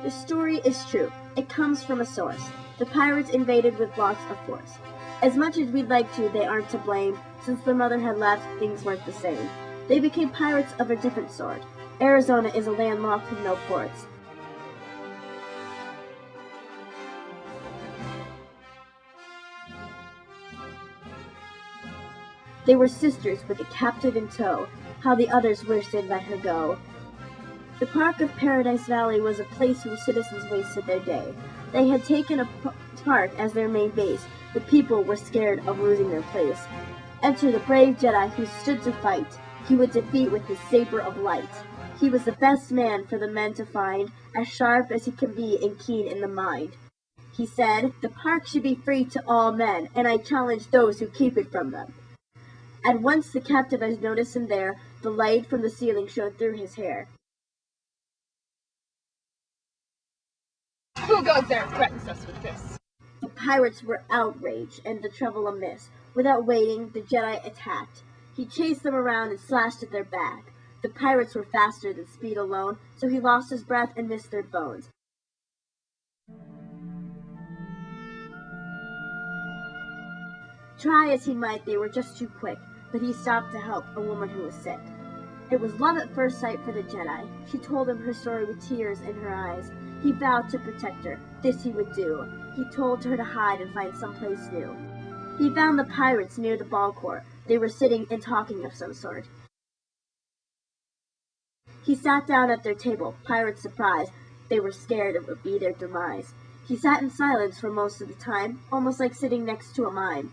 The story is true. It comes from a source. The pirates invaded with lots of force. As much as we'd like to, they aren't to blame. Since their mother had left, things weren't the same. They became pirates of a different sort. Arizona is a land locked with no ports. They were sisters with a captive in tow. How the others wished they'd let her go. The Park of Paradise Valley was a place where citizens wasted their day. They had taken a park as their main base. The people were scared of losing their place. Enter the brave Jedi who stood to fight. He would defeat with his saber of light. He was the best man for the men to find, as sharp as he can be and keen in the mind. He said, "The park should be free to all men, and I challenge those who keep it from them." At once the captives noticed him there. The light from the ceiling shone through his hair. Who goes there and threatens us with this? The pirates were outraged and the trouble amiss. Without waiting, the Jedi attacked. He chased them around and slashed at their back. The pirates were faster than speed alone, so he lost his breath and missed their bones. Try as he might, they were just too quick, but he stopped to help a woman who was sick. It was love at first sight for the Jedi. She told him her story with tears in her eyes. He vowed to protect her. This he would do. He told her to hide and find someplace new. He found the pirates near the ball court. They were sitting and talking of some sort. He sat down at their table, pirates surprised. They were scared it would be their demise. He sat in silence for most of the time, almost like sitting next to a mime.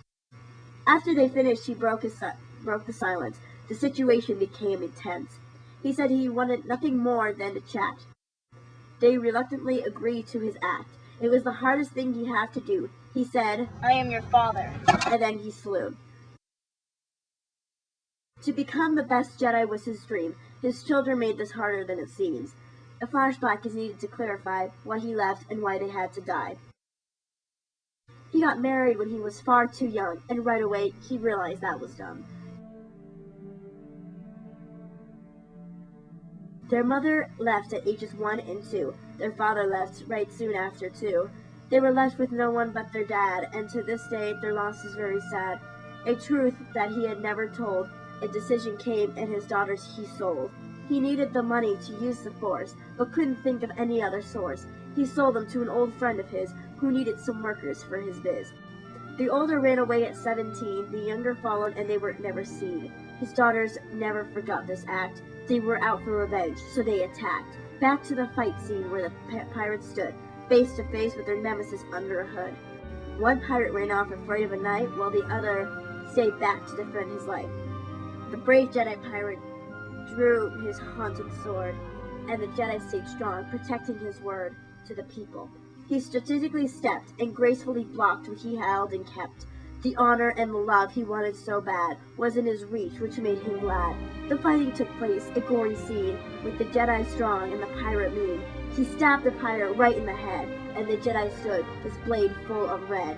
After they finished, he broke the silence. The situation became intense. He said he wanted nothing more than to chat. They reluctantly agreed to his act. It was the hardest thing he'd have to do. He said, "I am your father," and then he slew. To become the best Jedi was his dream. His children made this harder than it seems. A flashback is needed to clarify why he left and why they had to die. He got married when he was far too young, and right away he realized that was dumb. Their mother left at ages 1 and 2. Their father left right soon after too. They were left with no one but their dad, and to this day their loss is very sad. A truth that he had never told. A decision came and his daughters he sold. He needed the money to use the Force, but couldn't think of any other source. He sold them to an old friend of his who needed some workers for his biz. The older ran away at 17, the younger followed, and they were never seen. His daughters never forgot this act. They were out for revenge, so they attacked. Back to the fight scene where the pirates stood, face to face with their nemesis under a hood. One pirate ran off afraid of a knife, while the other stayed back to defend his life. The brave Jedi pirate drew his haunted sword, and the Jedi stayed strong, protecting his word to the people. He strategically stepped and gracefully blocked what he held and kept. The honor and the love he wanted so bad was in his reach, which made him glad. The fighting took place, a gory scene, with the Jedi strong and the pirate mean. He stabbed the pirate right in the head, and the Jedi stood, his blade full of red.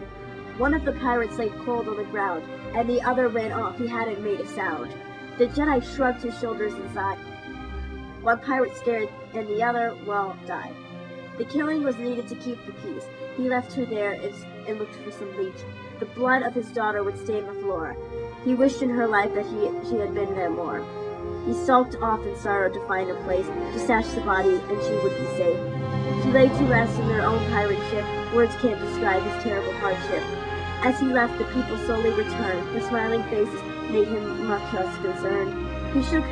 One of the pirates lay cold on the ground, and the other ran off. He hadn't made a sound. The Jedi shrugged his shoulders and sighed. One pirate scared, and the other, well, died. The killing was needed to keep the peace. He left her there and looked for some bleach. The blood of his daughter would stain the floor. He wished in her life that she had been there more. He sulked off in sorrow to find a place to stash the body, and she would be safe. She lay to rest in their own pirate ship. Words can't describe his terrible hardship. As he left, the people slowly returned. The smiling faces made him much less concerned. He shook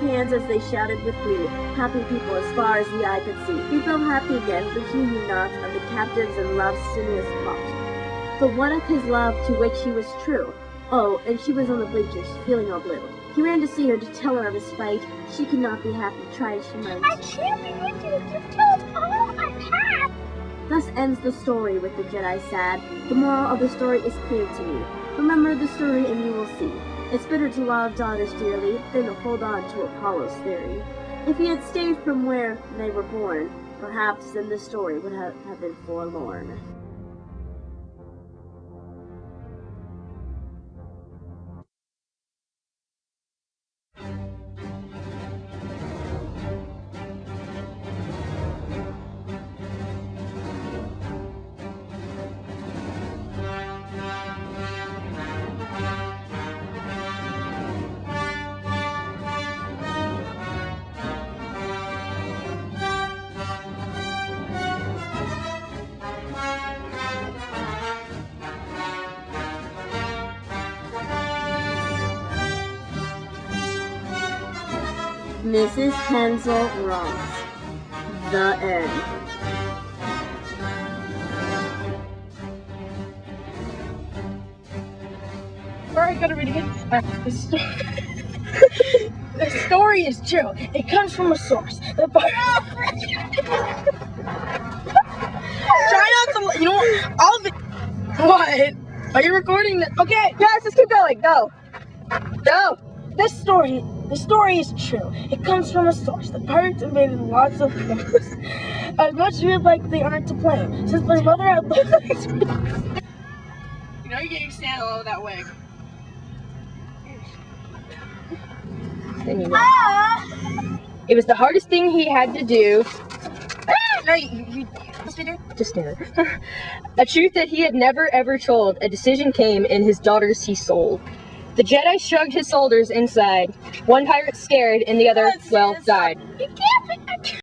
hands as they shouted with glee, happy people as far as the eye could see. He felt happy again, but he knew not of the captives and love's sinuous plot. But what of his love to which he was true? Oh, and she was on the bleachers, feeling all blue. He ran to see her to tell her of his fight. She could not be happy, try as she might. I can't be with you. You've killed all I have. Thus ends the story with the Jedi sad. The moral of the story is clear to me. Remember the story and you will see. It's better to love daughters dearly than to hold on to Apollo's theory. If he had stayed from where they were born, perhaps then the story would have been forlorn. Mrs. Hensel wrongs. The end. Alright, gotta read again. The story is true. It comes from a source. Try not to. You know what? I'll be. What? Are you recording? Okay. Yes, just keep going. Go. The story is true. It comes from a source. The pirates invaded lots of places. As much as we'd like, they aren't to blame. Since my mother had you know you're getting sand all over that wig. Then you know. It was the hardest thing he had to do. No, you Just stand there. A truth that he had never ever told. A decision came, and his daughters he sold. The Jedi shrugged his shoulders inside. One pirate scared, and the other, well, died. You can't